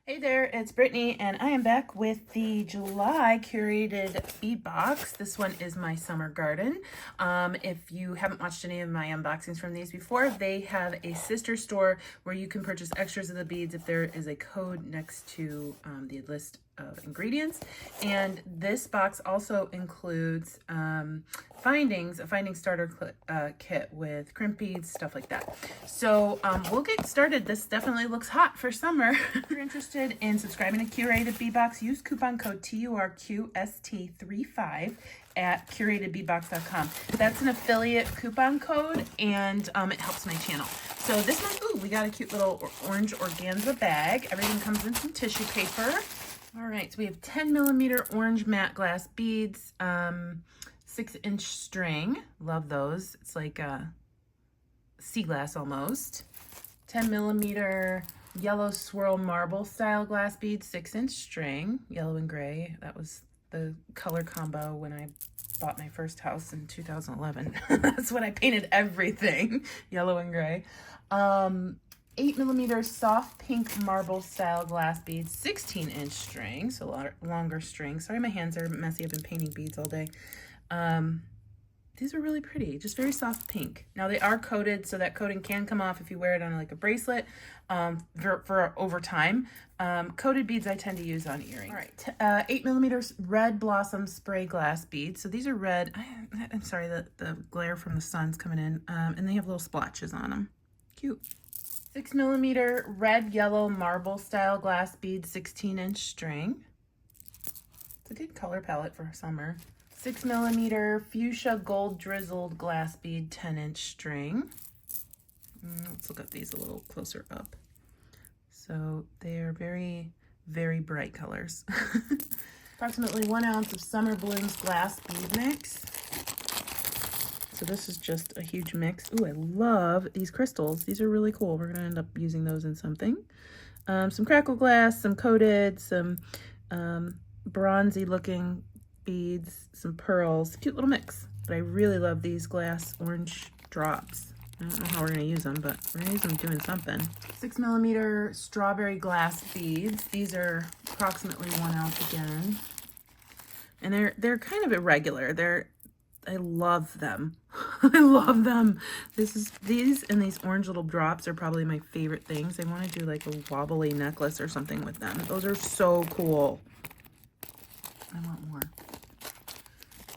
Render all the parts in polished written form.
Hey there, it's Brittany, and I am back with the July curated bead box. This one is my summer garden. If you haven't watched any of my unboxings from these before, they have a sister store where you can purchase extras of the beads if there is a code next to the list of ingredients. And this box also includes a finding starter kit with crimp beads, stuff like that. So we'll get started. This definitely looks hot for summer. If you're interested in subscribing to Curated Bead Box, use coupon code TURQST35 at curatedbeadbox.com. That's an affiliate coupon code, and it helps my channel. So this one, ooh, we got a cute little orange organza bag. Everything comes in some tissue paper. All right, so we have 10 millimeter orange matte glass beads, 6-inch string. Love those. It's like a sea glass almost. 10 millimeter yellow swirl marble style glass beads, 6-inch string, yellow and gray. That was the color combo when I bought my first house in 2011. That's when I painted everything, yellow and gray. 8 millimeter soft pink marble style glass beads, 16-inch string, so longer string. Sorry, my hands are messy. I've been painting beads all day. These are really pretty, just very soft pink. Now they are coated, so that coating can come off if you wear it on like a bracelet for over time. Coated beads I tend to use on earrings. All right, 8 millimeters red blossom spray glass beads. So these are red. I'm sorry, the glare from the sun's coming in, and they have little splotches on them. Cute. 6 millimeter red yellow marble style glass bead, 16-inch string. It's a good color palette for summer. 6 millimeter fuchsia gold drizzled glass bead, 10-inch string. Let's look at these a little closer up. So they are very, very bright colors. Approximately 1 ounce of Summer Blooms glass bead mix. So this is just a huge mix. Ooh, I love these crystals. These are really cool. We're gonna end up using those in something. Some crackle glass, some coated, some bronzy looking beads, some pearls. Cute little mix. But I really love these glass orange drops. I don't know how we're gonna use them, but we're gonna use them doing something. 6 millimeter strawberry glass beads. These are approximately 1 ounce again. And they're kind of irregular. I love them. I love them. These and these orange little drops are probably my favorite things. I want to do like a wobbly necklace or something with them. Those are so cool. I want more.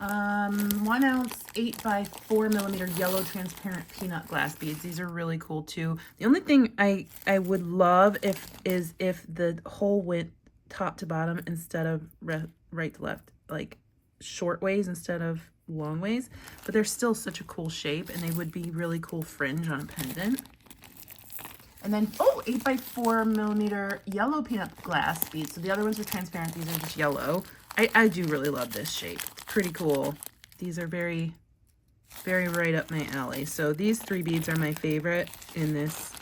1 ounce 8 by 4 millimeter yellow transparent peanut glass beads. These are really cool too. The only thing I would love is if the hole went top to bottom instead of right to left, like short ways instead of long ways, but they're still such a cool shape, and they would be really cool fringe on a pendant. And then 8 by 4 millimeter yellow peanut glass beads. So the other ones are transparent, these are just yellow. I do really love this shape. It's pretty cool. These are very, very right up my alley. So these 3 beads are my favorite in this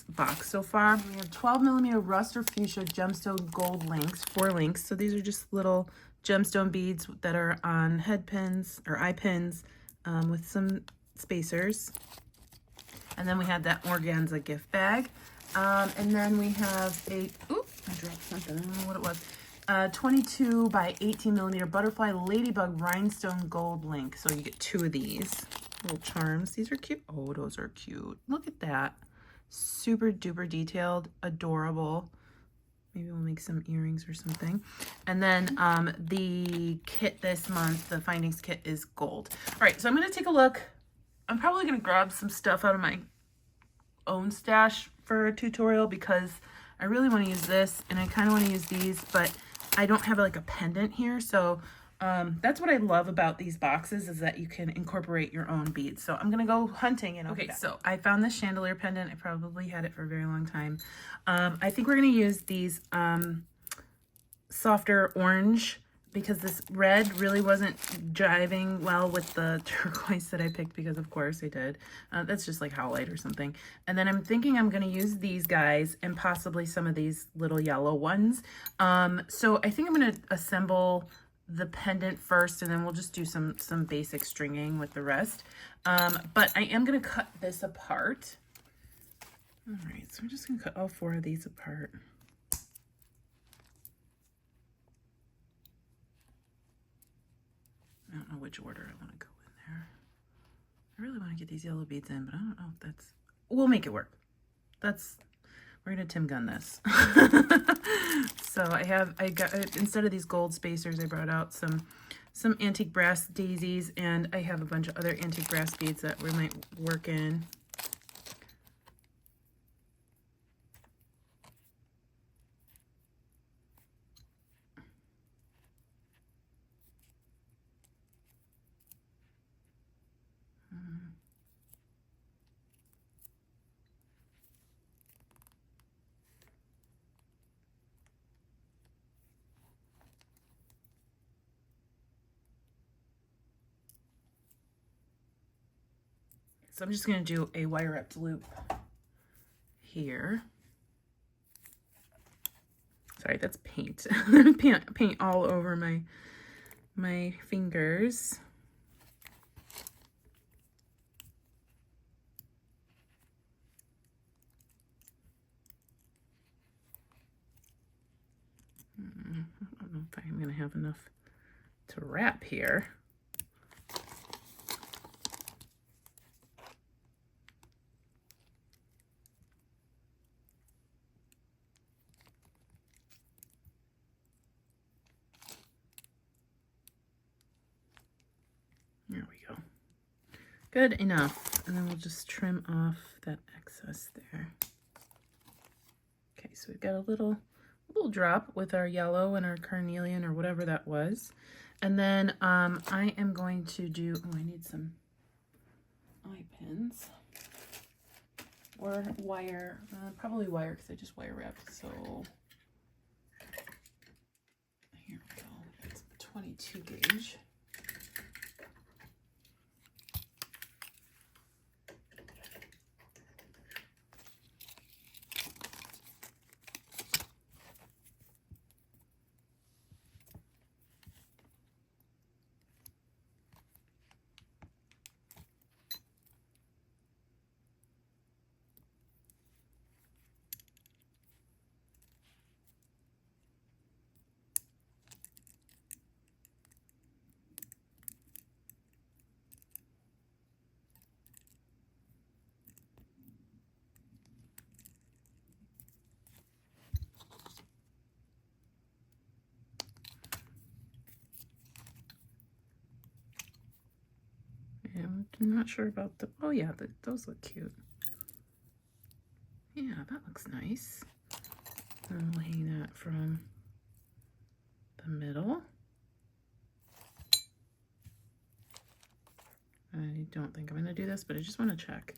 box so far. We have 12 millimeter rust or fuchsia gemstone gold links, 4 links. So these are just little gemstone beads that are on head pins or eye pins with some spacers. And then we had that organza gift bag. And then we have I dropped something, I don't know what it was. 22 by 18 millimeter butterfly ladybug rhinestone gold link. So you get 2 of these little charms. These are cute. Oh, those are cute. Look at that. Super duper detailed, adorable. Maybe we'll make some earrings or something. And then the kit this month, the findings kit, is gold. All right, so I'm gonna take a look. I'm probably gonna grab some stuff out of my own stash for a tutorial because I really wanna use this and I kinda wanna use these, but I don't have like a pendant here. So that's what I love about these boxes, is that you can incorporate your own beads. So I'm gonna go hunting and okay, so I found this chandelier pendant. I probably had it for a very long time. I think we're gonna use these softer orange because this red really wasn't jiving well with the turquoise that I picked, because of course I did. That's just like howlite or something. And then I'm thinking I'm gonna use these guys and possibly some of these little yellow ones. So I think I'm gonna assemble the pendant first, and then we'll just do some basic stringing with the rest. But I am gonna cut this apart All right, so I'm just gonna cut all 4 of these apart. I don't know which order I want to go in there. I really want to get these yellow beads in, but I don't know if that's, we'll make it work. We're gonna Tim Gun this. So I got, instead of these gold spacers, I brought out some antique brass daisies, and I have a bunch of other antique brass beads that we might work in. So I'm just going to do a wire wrapped loop here. Sorry, that's paint. paint all over my fingers. I don't know if I'm going to have enough to wrap here. There we go. Good enough. And then we'll just trim off that excess there. Okay, so we've got a little drop with our yellow and our carnelian or whatever that was. And then I am going to do, oh, I need some eye pins or wire, probably wire because I just wire wrapped. So here we go. It's 22 gauge. I'm not sure about the, oh yeah, those look cute. Yeah, that looks nice. And we'll hang that from the middle. I don't think I'm going to do this, but I just want to check.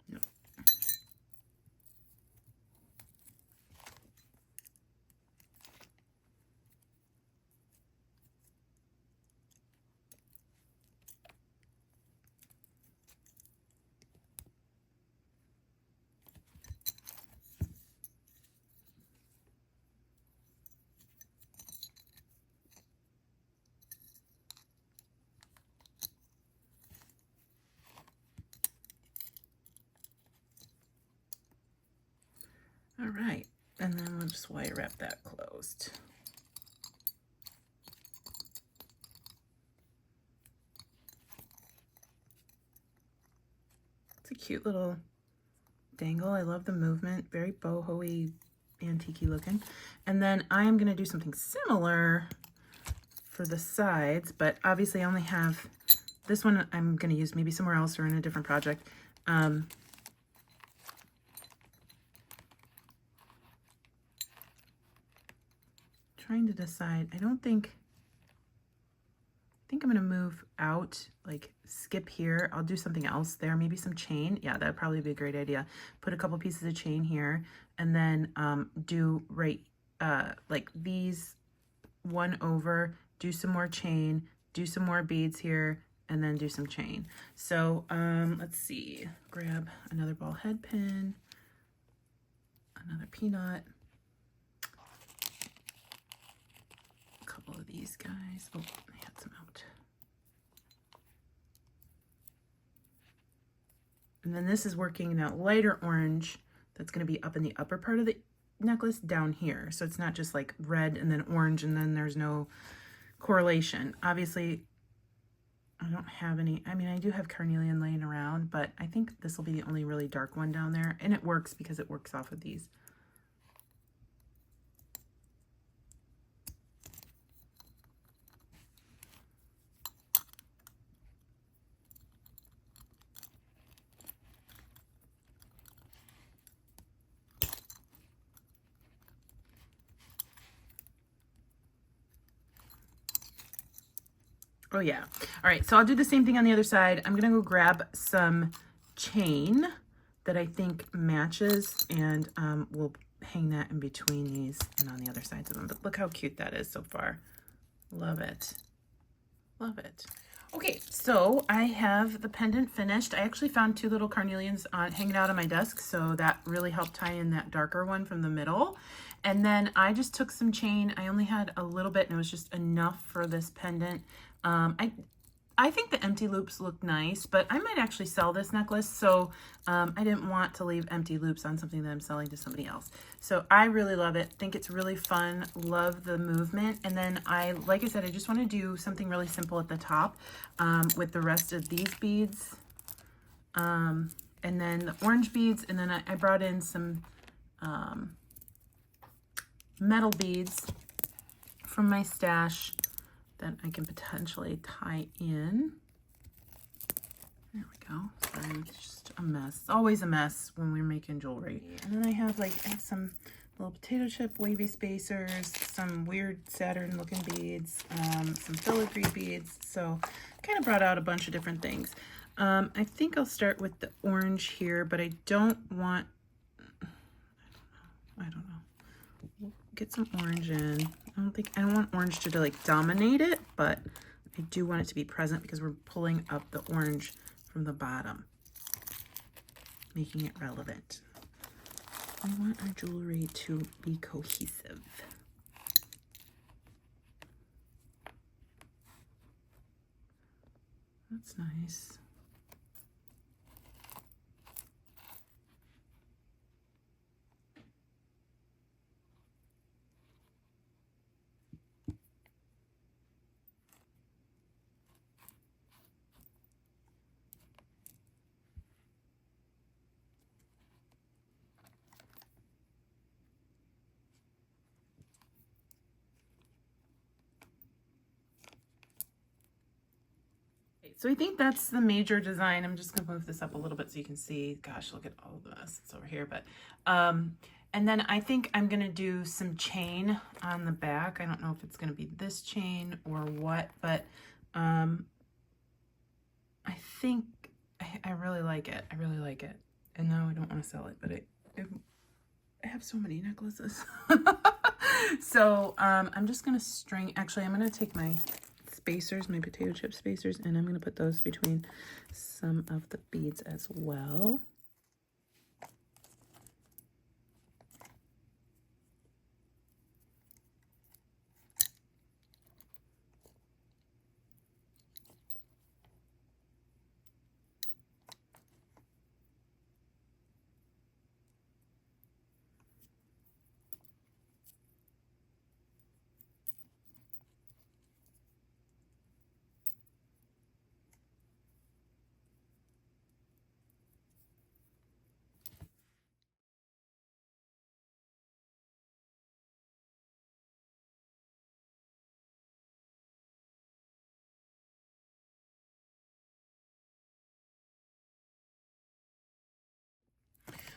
Nope. All right, and then we'll just wire wrap that closed. It's a cute little dangle. I love the movement, very boho-y, antique-y looking. And then I am gonna do something similar for the sides, but obviously I only have this one. I'm gonna use maybe somewhere else or in a different project. Trying to decide. I think I'm gonna move out, like skip here. I'll do something else there, maybe some chain. Yeah, that'd probably be a great idea. Put a couple pieces of chain here, and then do right like these, one over, do some more chain, do some more beads here, and then do some chain. So let's see, grab another ball head pin, another peanut, a couple of these guys. Oh, I had some out. And then this is working in that lighter orange that's going to be up in the upper part of the necklace down here. So it's not just like red and then orange and then there's no correlation. Obviously, I don't have any, I mean, I do have carnelian laying around, but I think this will be the only really dark one down there. And it works because it works off of these. Oh yeah. All right, so I'll do the same thing on the other side. I'm gonna go grab some chain that I think matches, and we'll hang that in between these and on the other sides of them. But look how cute that is so far. Love it. Love it. Okay, so I have the pendant finished. I actually found 2 little carnelians hanging out on my desk, so that really helped tie in that darker one from the middle. And then I just took some chain. I only had a little bit, and it was just enough for this pendant. I think the empty loops look nice, but I might actually sell this necklace, so I didn't want to leave empty loops on something that I'm selling to somebody else. So I really love it. Think it's really fun. Love the movement. And then like I said, I just want to do something really simple at the top with the rest of these beads. And then the orange beads, and then I brought in some metal beads from my stash that I can potentially tie in. There we go. Sorry, it's just a mess. It's always a mess when we're making jewelry. And then I have some little potato chip wavy spacers, some weird Saturn looking beads, some filigree beads. So kind of brought out a bunch of different things. I think I'll start with the orange here, but I don't want, I don't know. Get some orange in. I don't want orange to like dominate it, but I do want it to be present because we're pulling up the orange from the bottom, making it relevant. I want our jewelry to be cohesive. That's nice. So I think that's the major design. I'm just gonna move this up a little bit so you can see. Gosh, look at all the mess that's over here. But and then I think I'm gonna do some chain on the back. I don't know if it's gonna be this chain or what, but I think I really like it. I really like it. And now I don't want to sell it, but I have so many necklaces. So I'm just gonna string. Actually, I'm gonna take my spacers, my potato chip spacers, and I'm going to put those between some of the beads as well.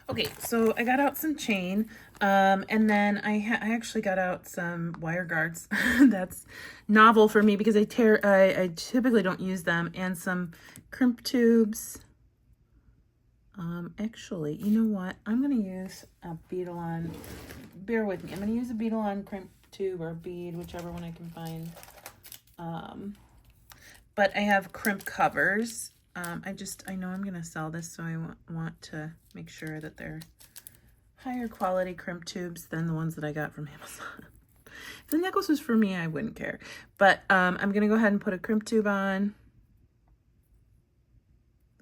Okay, so I got out some chain, and then I actually got out some wire guards. That's novel for me because I typically don't use them, and some crimp tubes. Actually, you know what? I'm gonna use a beadle-on. Bear with me. I'm gonna use a beadle-on crimp tube or bead, whichever one I can find. But I have crimp covers. I know I'm gonna sell this, so I want to make sure that they're higher quality crimp tubes than the ones that I got from Amazon. If the necklace was for me, I wouldn't care. But I'm gonna go ahead and put a crimp tube on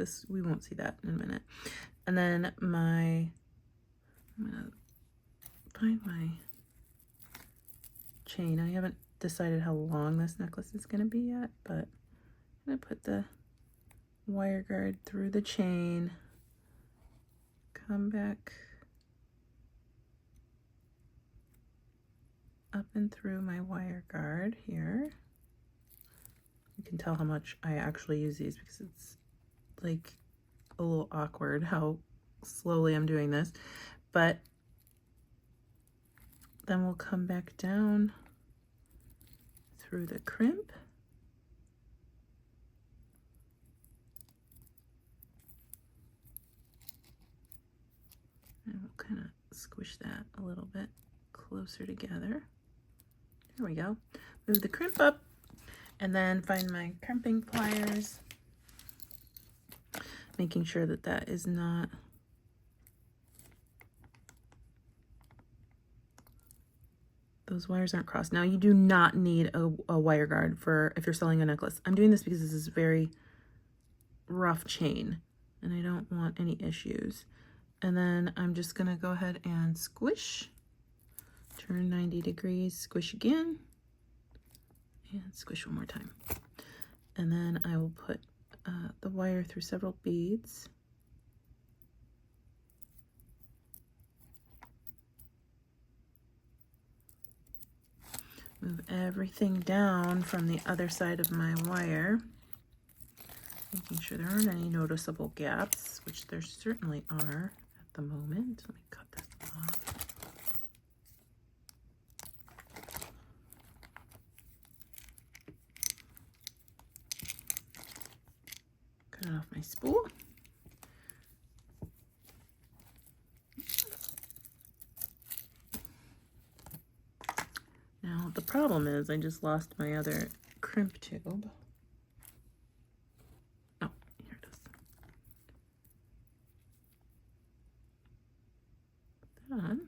this, we won't see that in a minute. And then I'm gonna find my chain. I haven't decided how long this necklace is gonna be yet, but I'm gonna put the wire guard through the chain, come back up and through my wire guard here. You can tell how much I actually use these because it's like a little awkward how slowly I'm doing this, but then we'll come back down through the crimp. And we'll kind of squish that a little bit closer together. There we go. Move the crimp up and then find my crimping pliers, making sure that that is not those wires aren't crossed. Now you do not need a wire guard for if you're selling a necklace. I'm doing this because this is very rough chain and I don't want any issues. And then I'm just gonna go ahead and squish, turn 90 degrees, squish again, and squish one more time. And then I will put the wire through several beads. Move everything down from the other side of my wire, making sure there aren't any noticeable gaps, which there certainly are at the moment. Let me cut this off. Cut it off my spool. Now the problem is I just lost my other crimp tube. Oh, here it is. Done.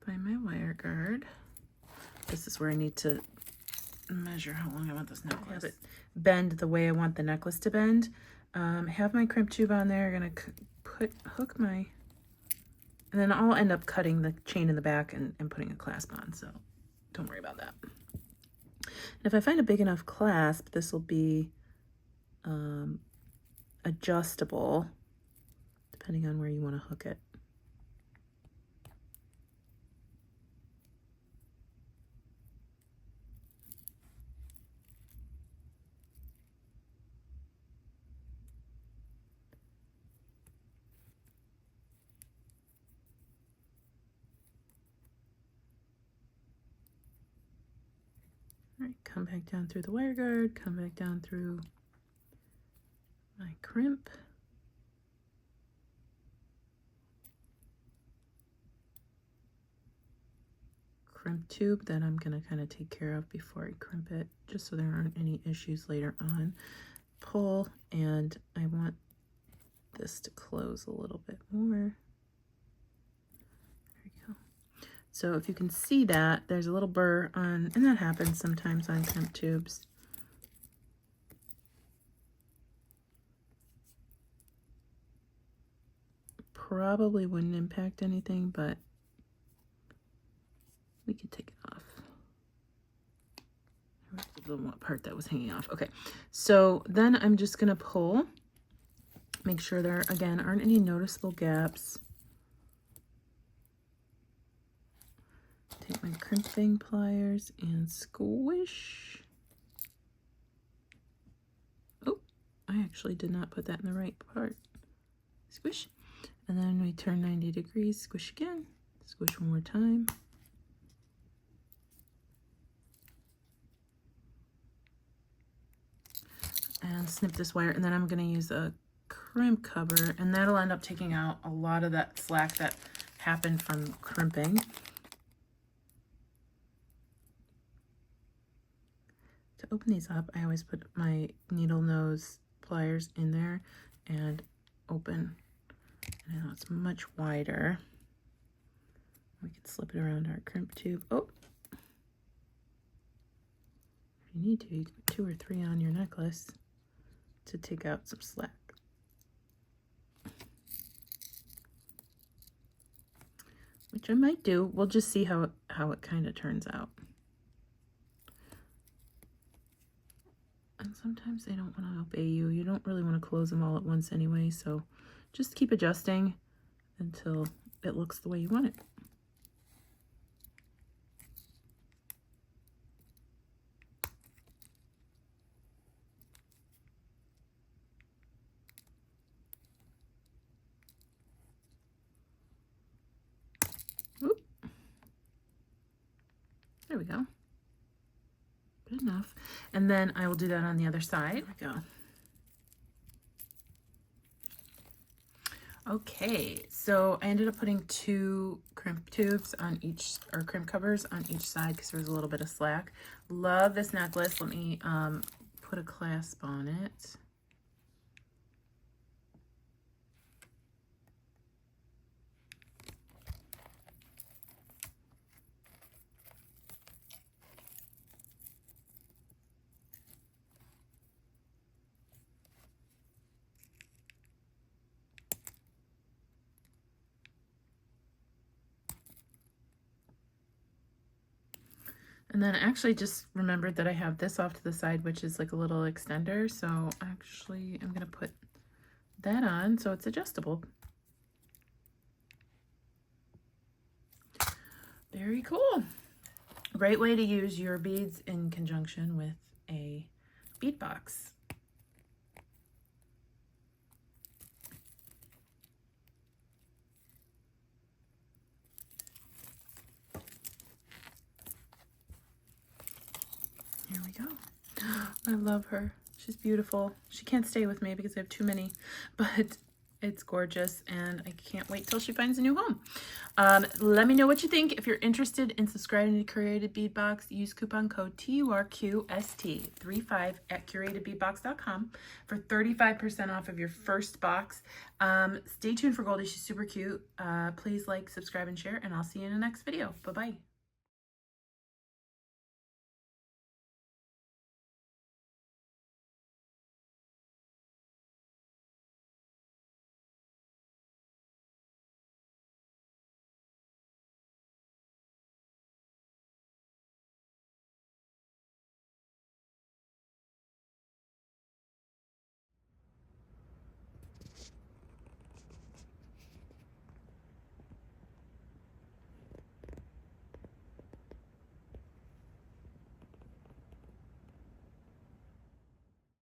Find my wire guard. This is where I need to measure how long I want this necklace. Have it bend the way I want the necklace to bend. Have my crimp tube on there. I'm gonna hook my, and then I'll end up cutting the chain in the back and putting a clasp on, so don't worry about that. And if I find a big enough clasp, this will be adjustable depending on where you want to hook it. All right, come back down through the wire guard, come back down through my crimp. Crimp tube that I'm gonna kind of take care of before I crimp it, just so there aren't any issues later on. Pull, and I want this to close a little bit more. So if you can see that, there's a little burr on, and that happens sometimes on crimp tubes. Probably wouldn't impact anything, but we could take it off. There was the one part that was hanging off. Okay, so then I'm just gonna pull, make sure there, again, aren't any noticeable gaps. Take my crimping pliers and squish. Oh, I actually did not put that in the right part. Squish. And then we turn 90 degrees, squish again, squish one more time. And snip this wire, and then I'm gonna use a crimp cover, and that'll end up taking out a lot of that slack that happened from crimping. To open these up, I always put my needle nose pliers in there and open. And now it's much wider. We can slip it around our crimp tube. Oh, if you need to, you can put 2 or 3 on your necklace. to take out some slack. Which I might do. We'll just see how it kind of turns out. And sometimes they don't want to obey you. You don't really want to close them all at once anyway, so just keep adjusting until it looks the way you want it. Oop. There we go. Good enough. And then I will do that on the other side. There we go. Okay, so I ended up putting 2 crimp tubes on each, or crimp covers on each side because there was a little bit of slack. Love this necklace. Let me put a clasp on it. And then I actually just remembered that I have this off to the side, which is like a little extender. So actually I'm going to put that on so it's adjustable. Very cool. Great way to use your beads in conjunction with a bead box. Here we go. I love her. She's beautiful. She can't stay with me because I have too many, but it's gorgeous and I can't wait till she finds a new home. Let me know what you think. If you're interested in subscribing to Curated Bead Box, use coupon code TURQST35 at curatedbeadbox.com for 35% off of your first box. Stay tuned for Goldie. She's super cute. Please like, subscribe, and share, and I'll see you in the next video. Bye-bye.